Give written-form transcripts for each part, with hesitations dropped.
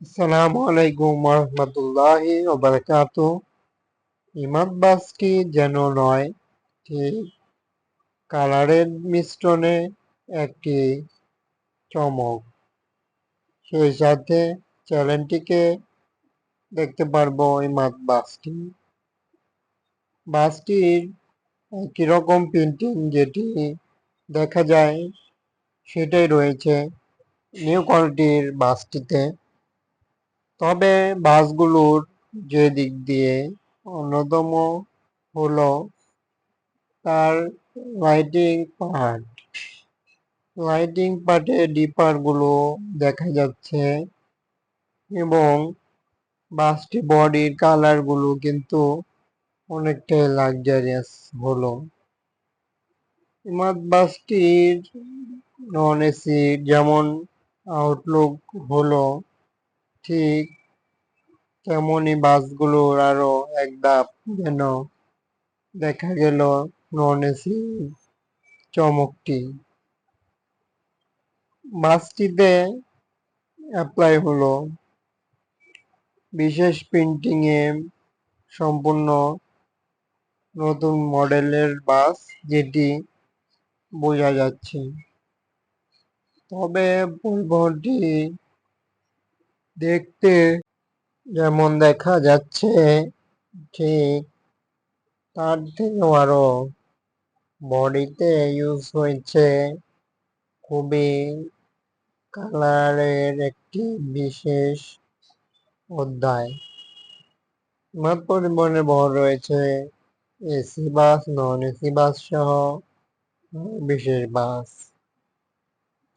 আসসালামু আলাইকুম রহমতুল্লাহি ওবারাকাতু। ইমাদ বাসটি যেন নয়, ঠিক কালারের মিশ্রণে একটি চমক। সেই সাথে চ্যানেলটিকে দেখতে পারবো ইমাদ বাসটি। বাসটির একই রকম প্রিন্টিং যেটি দেখা যায় সেটাই রয়েছে নিউ কোয়ালিটির বাসটিতে। তবে বাসগুলোর যে দিক দিয়ে অন্যতম হলো তার লাইটিং পার্ট। লাইটিং পার্টে ডিপার গুলো দেখা যাচ্ছে এবং বাসটি বডির কালার গুলো কিন্তু অনেকটাই লাক্সারিয়াস হলো। ইমাদ বাসটির নন এসি যেমন আউটলুক হলো, ঠিক তেমনই বাসগুলোর আরো এক ধাপ যেন দেখা গেল নন এসি চমকটি। বাসটিতে অ্যাপ্লাই হলো বিশেষ প্রিন্টিং এ সম্পূর্ণ নতুন মডেলের বাস, যেটি বোঝা যাচ্ছে। তবে পরিবহনটি দেখতে যেমন দেখা যাচ্ছে, ঠিক তার থেকেও আরো বডিতে ইউজ হয়েছে খুবই কালারের একটি বিশেষ অধ্যায়। ইমাদ পরিবহনে বহর রয়েছে AC bus, non AC bus সহ বিশেষ বাস।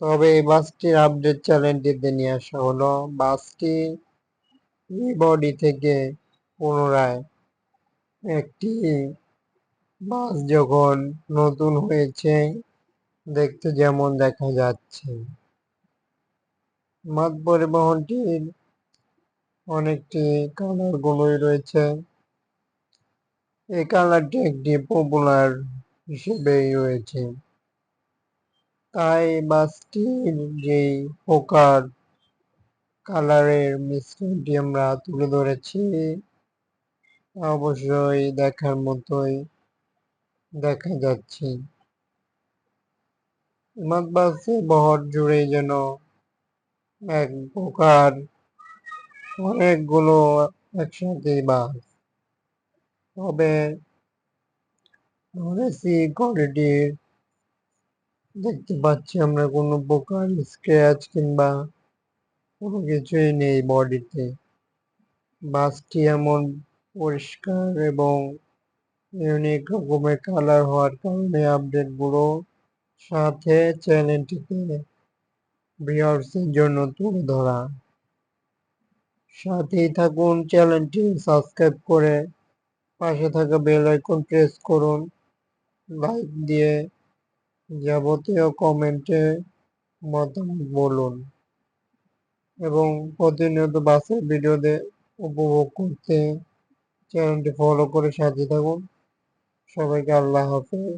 তবে এই বাসটির আপডেট চ্যানেলটিতে নিয়ে আসা হলো। বাসটি বডি থেকে পুনরায় একটি বাস যখন নতুন হয়েছে দেখতে যেমন দেখা যাচ্ছে। ইমাদ পরিবহনটির অনেকটি কালার গুলোই রয়েছে। এই কালারটি একটি পপুলার হিসেবেই রয়েছে। তাই বাসটির যেই পোকার কালারের মিশ্রণটি আমরা তুলে ধরেছি, অবশ্যই দেখার মতোই দেখা যাচ্ছে। ইমাদ বাসে বহর জুড়েই যেন এক প্রকার অনেকগুলো একসাথে বাস। তবে এসি কোয়ালিটির দেখতে পাচ্ছি আমরা কোনো প্রকার স্ক্র্যাচ কিংবা কোনো কিছুই নেই বডিতে। বাসটি এমন পরিষ্কার এবং ইউনিক রকমের কালার হওয়ার কারণে আপডেট গুলো সাথে চ্যানেলটিতে ভিউয়ার্সের জন্য তুলে ধরা। সাথেই থাকুন, চ্যানেলটি সাবস্ক্রাইব করে পাশে থাকা বেল আইকন প্রেস করুন, লাইক দিয়ে যাবতীয় কমেন্টে মতামত বলুন এবং প্রতিনিয়ত বাসের ভিডিও উপভোগ করতে চ্যানেলটি ফলো করে সাথে থাকুন। সবাইকে আল্লাহ হাফেজ।